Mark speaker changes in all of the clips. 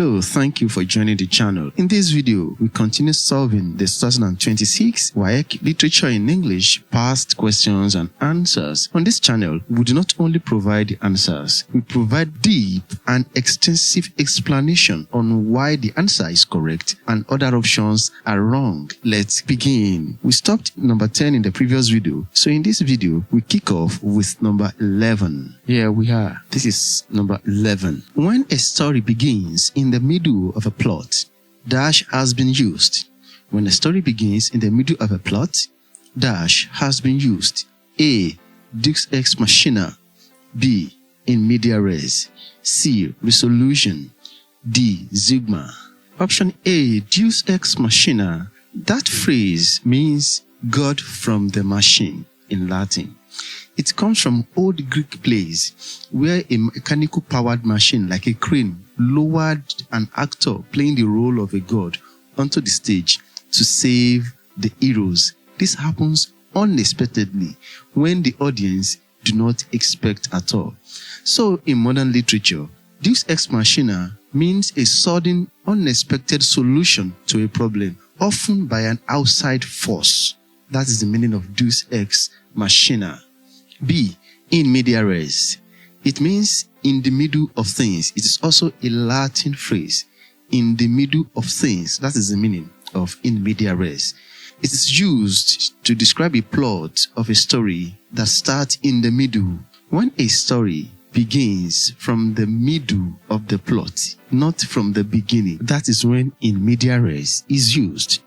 Speaker 1: Hello, thank you for joining the channel. In this video, we continue solving the 2026 WAEC Literature-in-English past questions and answers. On this channel, we do not only provide the answers, we provide deep and extensive explanation on why the answer is correct and other options are wrong. Let's begin. We stopped number 10 in the previous video, so in this video, we kick off with number 11. Here we are. This is number 11. When a story begins in the middle of a plot, dash has been used. When a story begins in the middle of a plot, dash has been used. A. Deus ex machina. B. In media res. C. Resolution. D. Zeugma. Option A. Deus ex machina. That phrase means God from the machine in Latin. It comes from old Greek plays where a mechanical powered machine like a crane lowered an actor playing the role of a god onto the stage to save the heroes. This happens unexpectedly when the audience do not expect at all. So in modern literature, Deus ex machina means a sudden, unexpected solution to a problem, often by an outside force. That is the meaning of Deus ex machina. B. In media res. It means in the middle of things. It is also a Latin phrase. In the middle of things. That is the meaning of in media res. It is used to describe a plot of a story that starts in the middle. When a story begins from the middle of the plot, not from the beginning, that is when in media res is used.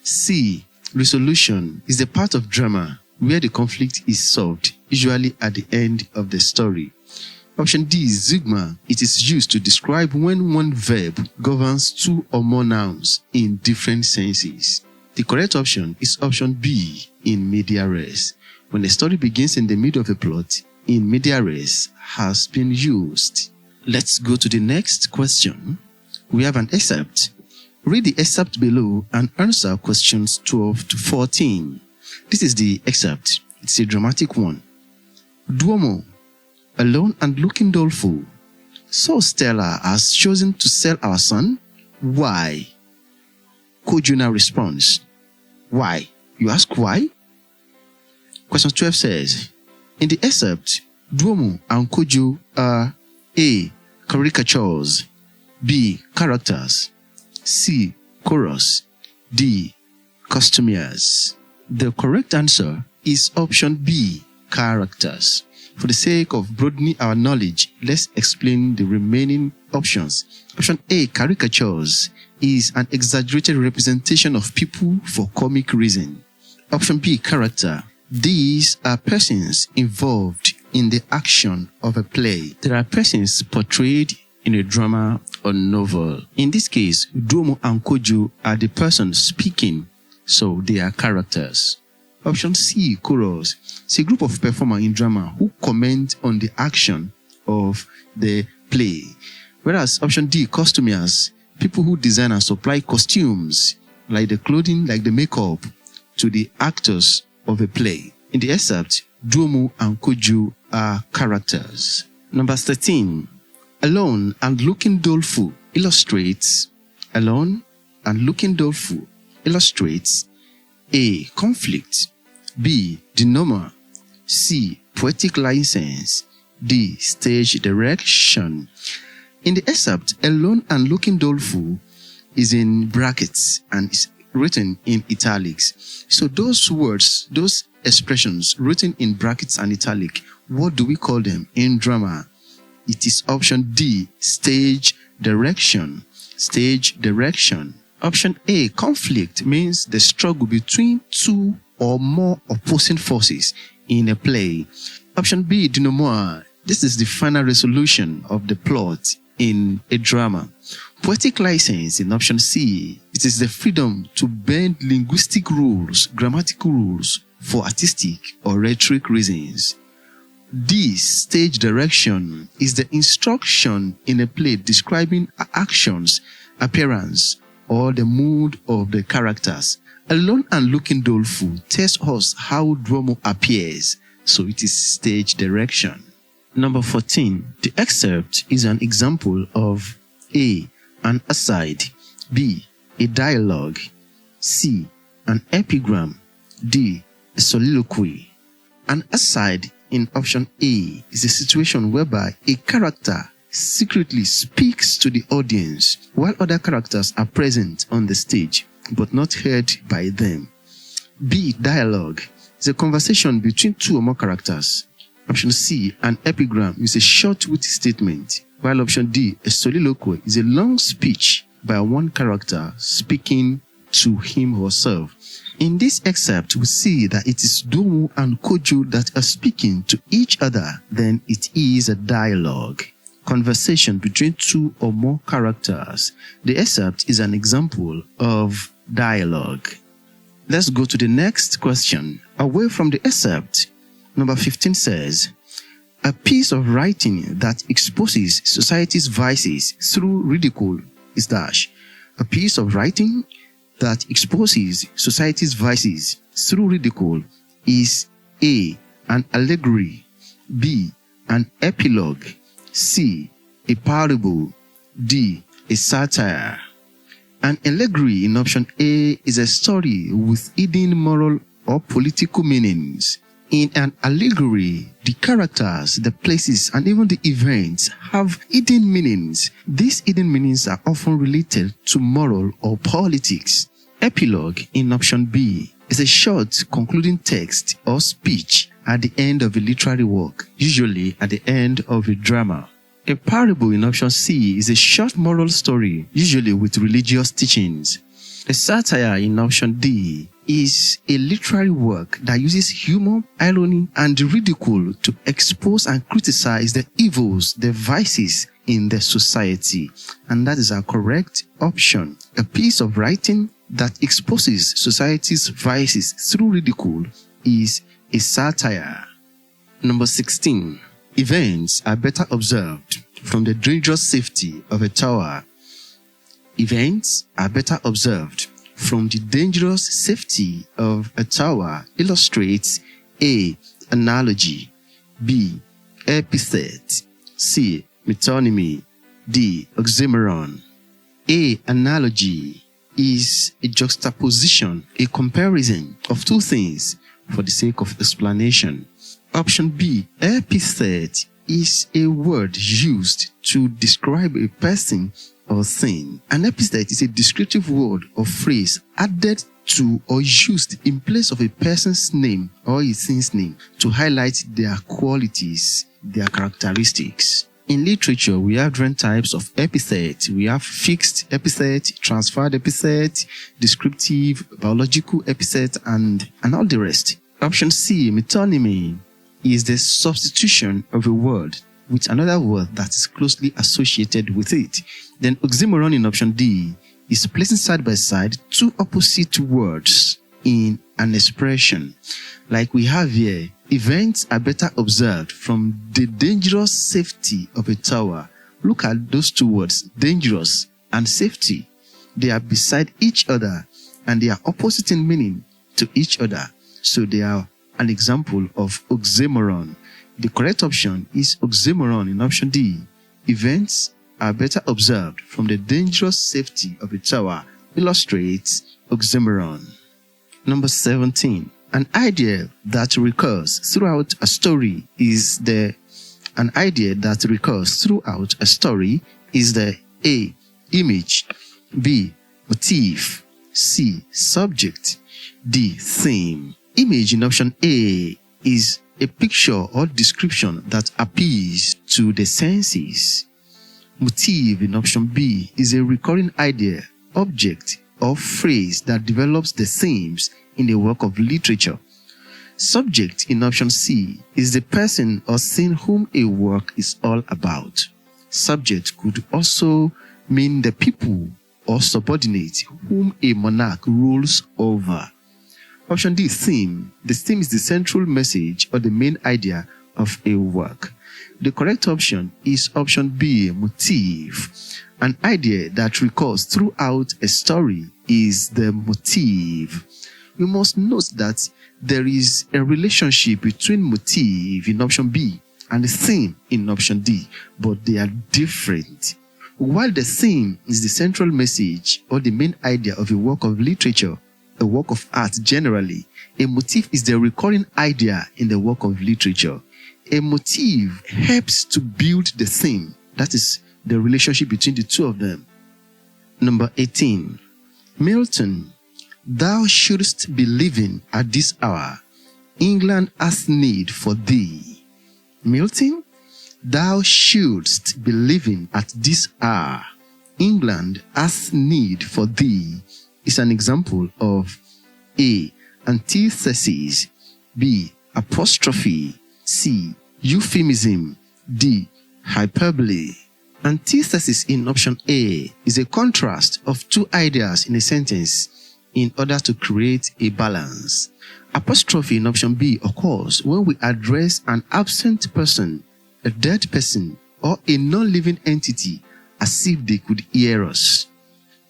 Speaker 1: C. Resolution is the part of drama where the conflict is solved, usually at the end of the story. Option D, zeugma. It is used to describe when one verb governs two or more nouns in different senses. The correct option is option B, in media res. When a story begins in the middle of a plot, in media res has been used. Let's go to the next question. We have an excerpt. Read the excerpt below and answer questions 12 to 14. This is the excerpt. It's a dramatic one. Duomo, alone and looking doleful. So Stella has chosen to sell our son? Why? Kojo now responds. Why? You ask why? Question 12 says, in the excerpt, Duomo and Kojo are A. Caricatures, B. Characters, C. Chorus, D. Costumiers. The correct answer is option B, characters. For the sake of broadening our knowledge, let's explain the remaining options. Option A, caricatures, is an exaggerated representation of people for comic reason. Option B, character. These are persons involved in the action of a play. There are persons portrayed in a drama or novel. In this case, Duomo and Kojo are the persons speaking, so they are characters. Option C, chorus. It's a group of performers in drama who comment on the action of the play. Whereas option D, costumiers, people who design and supply costumes, like the clothing, like the makeup, to the actors of a play. In the excerpt, Duomo and Kojo are characters. Number 13. Alone and looking doleful illustrates. Alone and looking doleful illustrates A. Conflict, B. Denouement, C. Poetic license, D. Stage direction. In the excerpt, alone and looking doleful is in brackets and is written in italics. So those words, those expressions written in brackets and italic, what do we call them in drama? It is option D, stage direction. Stage direction. Option A, conflict, means the struggle between two or more opposing forces in a play. Option B, denouement. This is the final resolution of the plot in a drama. Poetic license in option C. It is the freedom to bend linguistic rules, grammatical rules for artistic or rhetoric reasons. D, stage direction, is the instruction in a play describing actions, appearance, or the mood of the characters. Alone and looking doleful tells us how Duomo appears, so it is stage direction. Number 14. The excerpt is an example of A. an aside. B. A dialogue. C. An epigram. D. A soliloquy. An aside in option A is a situation whereby a character secretly speaks to the audience while other characters are present on the stage but not heard by them. B. Dialogue is a conversation between two or more characters. Option C. An epigram is a short witty statement, while option D. A soliloquy is a long speech by one character speaking to him or herself. In this excerpt, we see that it is Domo and Kojo that are speaking to each other, then it is a dialogue. Conversation between two or more characters. The excerpt is an example of dialogue. Let's go to the next question. Away from the excerpt, number 15 says, a piece of writing that exposes society's vices through ridicule is dash. A piece of writing that exposes society's vices through ridicule is A. An allegory, B. An epilogue, C. A parable, D. A satire. An allegory in option A is a story with hidden moral or political meanings. In an allegory, the characters, the places, and even the events have hidden meanings. These hidden meanings are often related to moral or politics. Epilogue in option B is a short concluding text or speech at the end of a literary work, usually at the end of a drama. A parable in option C is a short moral story, usually with religious teachings. A satire in option D is a literary work that uses humor, irony, and ridicule to expose and criticize the evils, the vices in the society. And that is our correct option. A piece of writing that exposes society's vices through ridicule is a satire. Number 16. Events are better observed from the dangerous safety of a tower. Events are better observed from the dangerous safety of a tower illustrates A. Analogy, B. Epithet, C. Metonymy, D. Oxymoron. A. Analogy is a juxtaposition, a comparison of two things for the sake of explanation. Option B. Epithet is a word used to describe a person or thing. An epithet is a descriptive word or phrase added to or used in place of a person's name or a thing's name to highlight their qualities, their characteristics. In literature, we have different types of epithet. We have fixed epithet, transferred epithet, descriptive, biological epithet, and all the rest. Option C, metonymy, is the substitution of a word with another word that is closely associated with it. Then oxymoron in option D is placing side by side two opposite words in an expression. Like we have here, events are better observed from the dangerous safety of a tower. Look at those two words, dangerous and safety. They are beside each other and they are opposite in meaning to each other. So they are an example of oxymoron. The correct option is oxymoron in option D. Events are better observed from the dangerous safety of a tower illustrates oxymoron. Number 17. An idea that recurs throughout a story is the A. Image, B. Motif, C. Subject, D. Theme. Image in option A is a picture or description that appeals to the senses. Motif in option B is a recurring idea, object, or phrase that develops the themes in a work of literature. Subject in option C is the person or thing whom a work is all about. Subject could also mean the people or subordinates whom a monarch rules over. Option D, theme. The theme is the central message or the main idea of a work. The correct option is option B, motif. An idea that recurs throughout a story is the motif. We must note that there is a relationship between motif in option B and the theme in option D, but they are different. While the theme is the central message or the main idea of a work of literature, a work of art generally, a motif is the recurring idea in the work of literature. A motif helps to build the theme, that is, the relationship between the two of them. Number 18. Milton, thou shouldst be living at this hour. England has need for thee. Milton, thou shouldst be living at this hour. England has need for thee is an example of A. Antithesis, B. Apostrophe, C. Euphemism, D. Hyperbole. Antithesis in option A is a contrast of two ideas in a sentence in order to create a balance. Apostrophe in option B occurs when we address an absent person, a dead person, or a non-living entity as if they could hear us.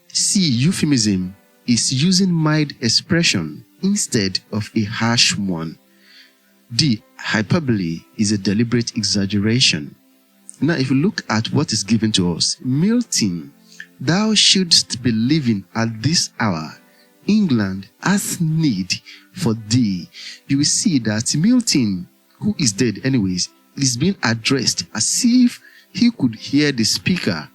Speaker 1: C. Euphemism is using mild expression instead of a harsh one. D. Hyperbole is a deliberate exaggeration. Now, if you look at what is given to us, Milton, thou shouldst be living at this hour. England has need for thee. You will see that Milton, who is dead anyways, is being addressed as if he could hear the speaker,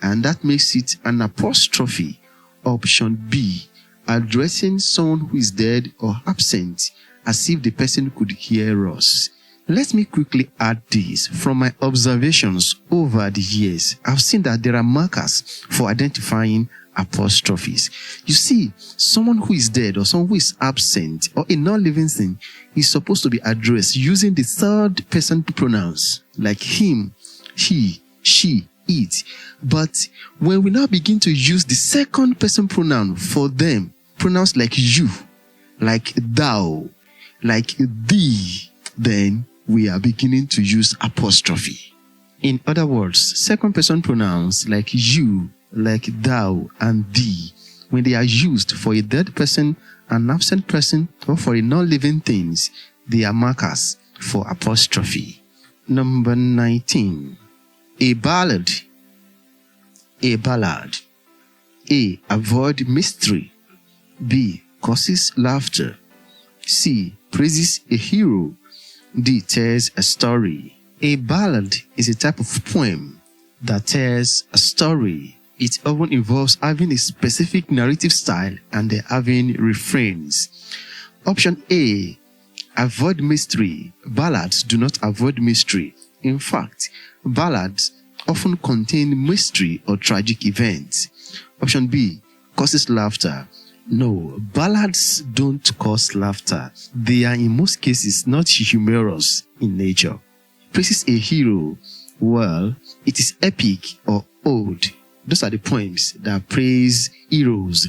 Speaker 1: and that makes it an apostrophe. Option B, addressing someone who is dead or absent as if the person could hear us. Let me quickly add this. From my observations over the years, I've seen that there are markers for identifying apostrophes. You see, someone who is dead or someone who is absent or a non-living thing is supposed to be addressed using the third person pronouns like him, he, she, it. But when we now begin to use the second person pronoun for them, pronouns like you, like thou, like thee, then we are beginning to use apostrophe. In other words, second person pronouns like you, like thou, and thee, when they are used for a dead person, an absent person, or for a non-living things, they are markers for apostrophe. Number 19. A ballad. A ballad. A. Avoid mystery. B. Causes laughter. C. Praises a hero. D. Tells a story. A ballad is a type of poem that tells a story. It often involves having a specific narrative style and having refrains. Option A. Avoid mystery. Ballads do not avoid mystery. In fact, ballads often contain mystery or tragic events. Option B. Causes laughter. No, ballads don't cause laughter. They are in most cases not humorous in nature. Praises a hero. Well, it is epic or ode. Those are the poems that praise heroes.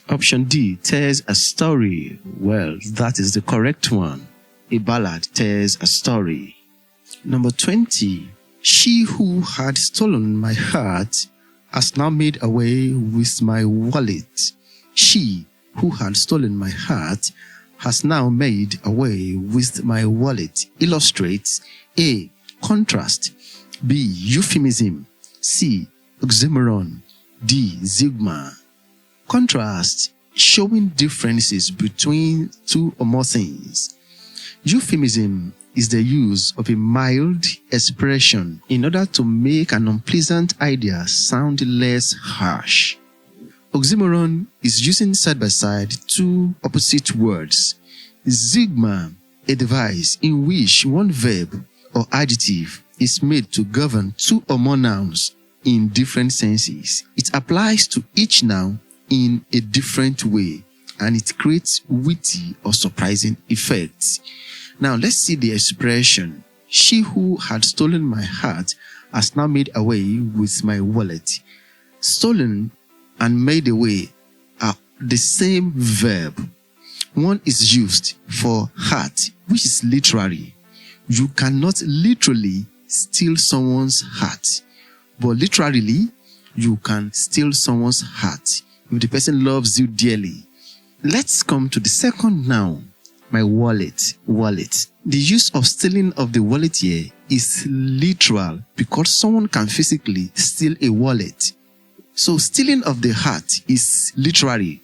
Speaker 1: Option D. Tells a story. Well, that is the correct one. A ballad tells a story. Number 20. She who had stolen my heart has now made away with my wallet. She who had stolen my heart has now made away with my wallet. Illustrates A. Contrast. B. Euphemism. C. Oxymoron. D. Zeugma. Contrast, showing differences between two or more things. Euphemism is the use of a mild expression in order to make an unpleasant idea sound less harsh. Oxymoron is using side by side two opposite words. Zeugma, a device in which one verb or adjective is made to govern two or more nouns in different senses. It applies to each noun in a different way, and it creates witty or surprising effects. Now let's see the expression. She who had stolen my heart has now made away with my wallet. Stolen and made away are the same verb. One is used for heart, which is literary. You cannot literally steal someone's heart, but literally, you can steal someone's heart if the person loves you dearly. Let's come to the second noun, my wallet. The use of stealing of the wallet here is literal because someone can physically steal a wallet. So stealing of the heart is literary,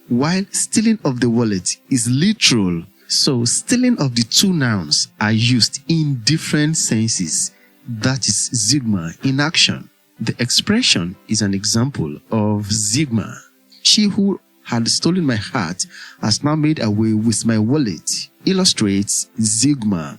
Speaker 1: while stealing of the wallet is literal. So stealing of the two nouns are used in different senses. That is zeugma in action. The expression is an example of zeugma. She who had stolen my heart has now made away with my wallet. Illustrates zeugma.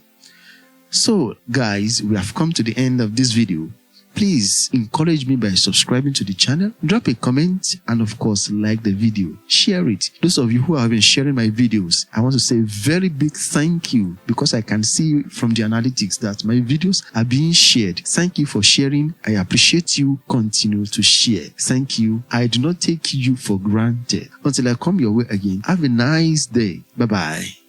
Speaker 1: So guys, we have come to the end of this video. Please encourage me by subscribing to the channel, drop a comment, and of course like the video, share it. Those of you who have been sharing my videos, I want to say a very big thank you, because I can see from the analytics that my videos are being shared. Thank you for sharing. I appreciate you. Continue to share. Thank you. I do not take you for granted. Until I come your way again, have a nice day. Bye bye.